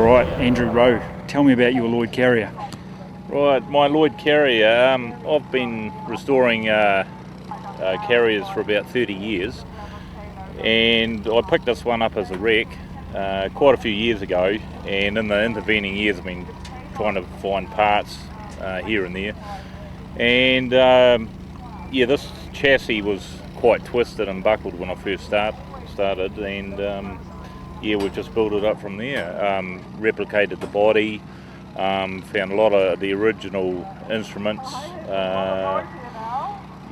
Right, Andrew Rowe, tell me about your Loyd Carrier. Right, my Loyd Carrier, I've been restoring carriers for about 30 years, and I picked this one up as a wreck quite a few years ago, and in the intervening years I've been trying to find parts here and there, and yeah, this chassis was quite twisted and buckled when I first started, and yeah, we've just built it up from there. Replicated the body, found a lot of the original instruments,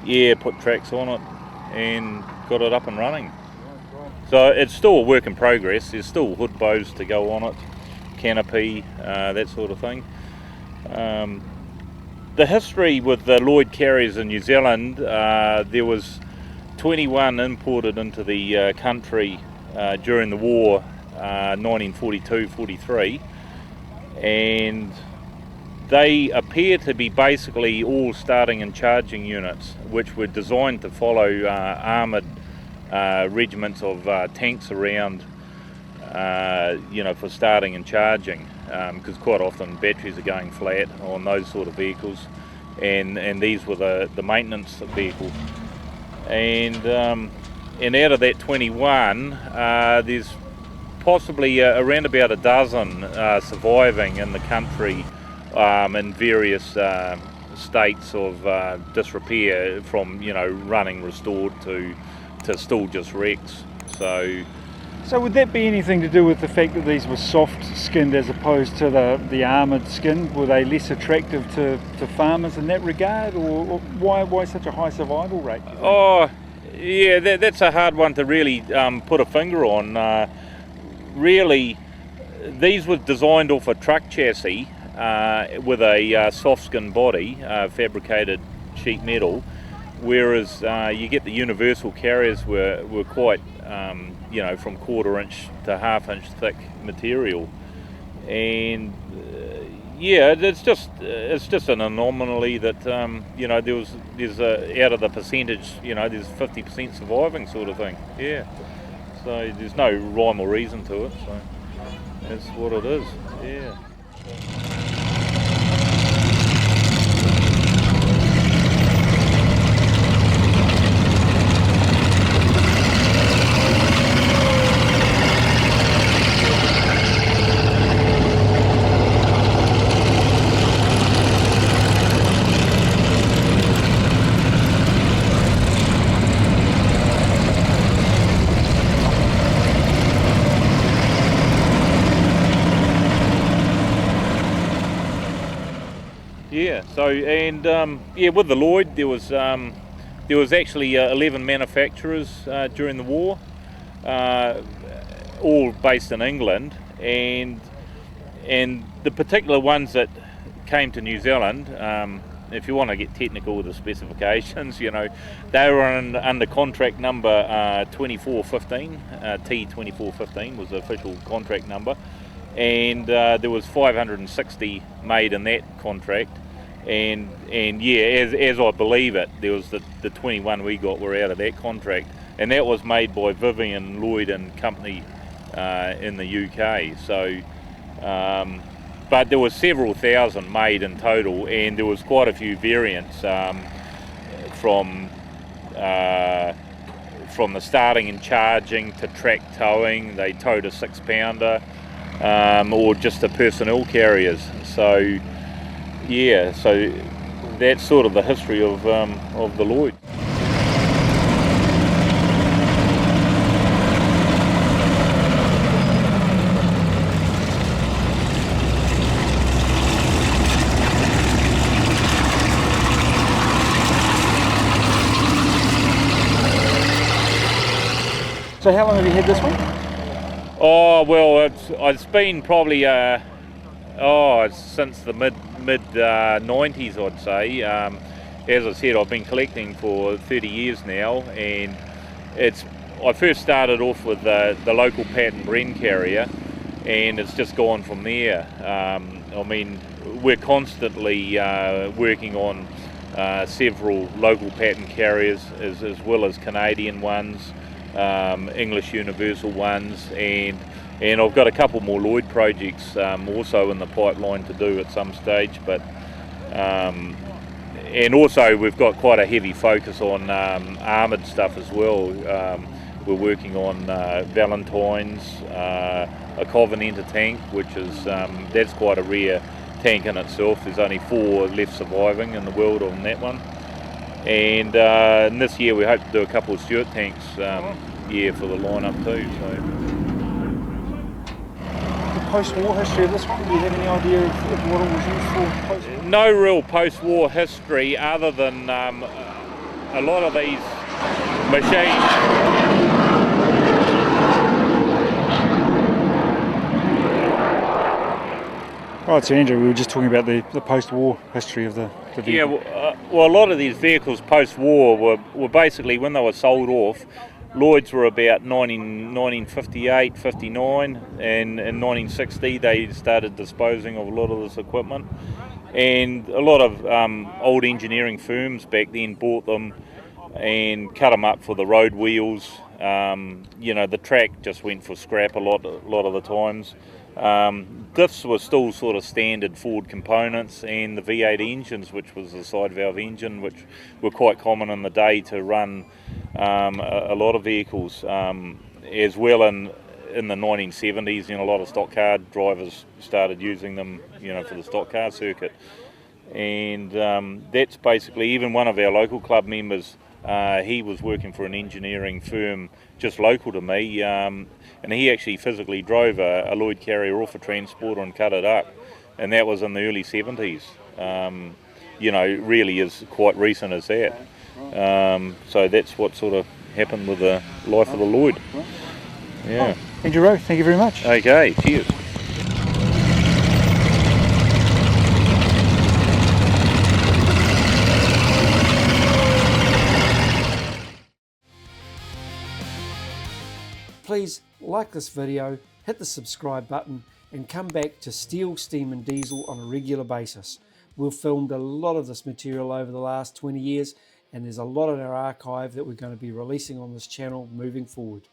yeah, put tracks on it and got it up and running. So it's still a work in progress. There's still hood bows to go on it, canopy, that sort of thing. The history with the Loyd Carriers in New Zealand, there was 21 imported into the country during the war, 1942-43, and they appear to be basically all starting and charging units, which were designed to follow armoured regiments of tanks around, you know, for starting and charging, because quite often batteries are going flat on those sort of vehicles, and these were the maintenance vehicles. And out of that 21, there's possibly around about a dozen surviving in the country in various states of disrepair, from, you know, running restored to still just wrecks. So would that be anything to do with the fact that these were soft skinned as opposed to the armoured skin? Were they less attractive to farmers in that regard, or why such a high survival rate? Oh yeah, that's a hard one to really put a finger on. Really, these were designed off a truck chassis with a soft skin body, fabricated sheet metal, whereas you get the universal carriers were quite, you know, from 1/4 inch to 1/2 inch thick material, and yeah, it's just an anomaly that you know, there's out of the percentage, you know, there's 50% surviving sort of thing. Yeah, so there's no rhyme or reason to it. So that's what it is. Yeah. Yeah. So, and yeah, with the Loyd, there was actually 11 manufacturers during the war, all based in England, and the particular ones that came to New Zealand, if you want to get technical with the specifications, you know, they were under contract number 2415. T2415 was the official contract number, and there was 560 made in that contract, and yeah, as I believe it, there was the 21 we got were out of that contract, and that was made by Vivian Lloyd and Company in the UK. So but there was several thousand made in total, and there was quite a few variants from the starting and charging to track towing. They towed a 6-pounder, or just the personnel carriers. So yeah, so that's sort of the history of the Loyd. So how long have you had this one? Oh well, it's been probably since the mid 90s, I'd say. As I said, I've been collecting for 30 years now, and I first started off with the local pattern Bren carrier, and it's just gone from there. I mean, we're constantly working on several local pattern carriers as well as Canadian ones, English universal ones, and And I've got a couple more Loyd projects also in the pipeline to do at some stage, but and also we've got quite a heavy focus on armoured stuff as well. We're working on Valentines, a Covenanter tank, which is that's quite a rare tank in itself. There's only 4 left surviving in the world on that one. And this year we hope to do a couple of Stuart tanks for the lineup too. So. The post-war history of this one, do you have any idea of what it was used for post-war? No real post-war history other than a lot of these machines. Right, so Andrew, we were just talking about the post-war history of the vehicle. Yeah, well, a lot of these vehicles post-war were basically, when they were sold off, Loyds were about 1958, 59, and in 1960 they started disposing of a lot of this equipment. And a lot of old engineering firms back then bought them and cut them up for the road wheels. The track just went for scrap a lot of the times. Diffs were still sort of standard Ford components, and the V8 engines, which was the side valve engine, which were quite common in the day to run a lot of vehicles, as well in the 1970s. A lot of stock car drivers started using them, for the stock car circuit. And that's basically, even one of our local club members, he was working for an engineering firm just local to me, and he actually physically drove a Loyd Carrier off a transporter and cut it up, and that was in the early 70s. Really is quite recent as that. So that's what sort of happened with the life of the Loyd. Yeah. Andrew Rowe, thank you very much. Okay, cheers. Please like this video, hit the subscribe button, and come back to Steel, Steam and Diesel on a regular basis. We've filmed a lot of this material over the last 20 years, and there's a lot in our archive that we're going to be releasing on this channel moving forward.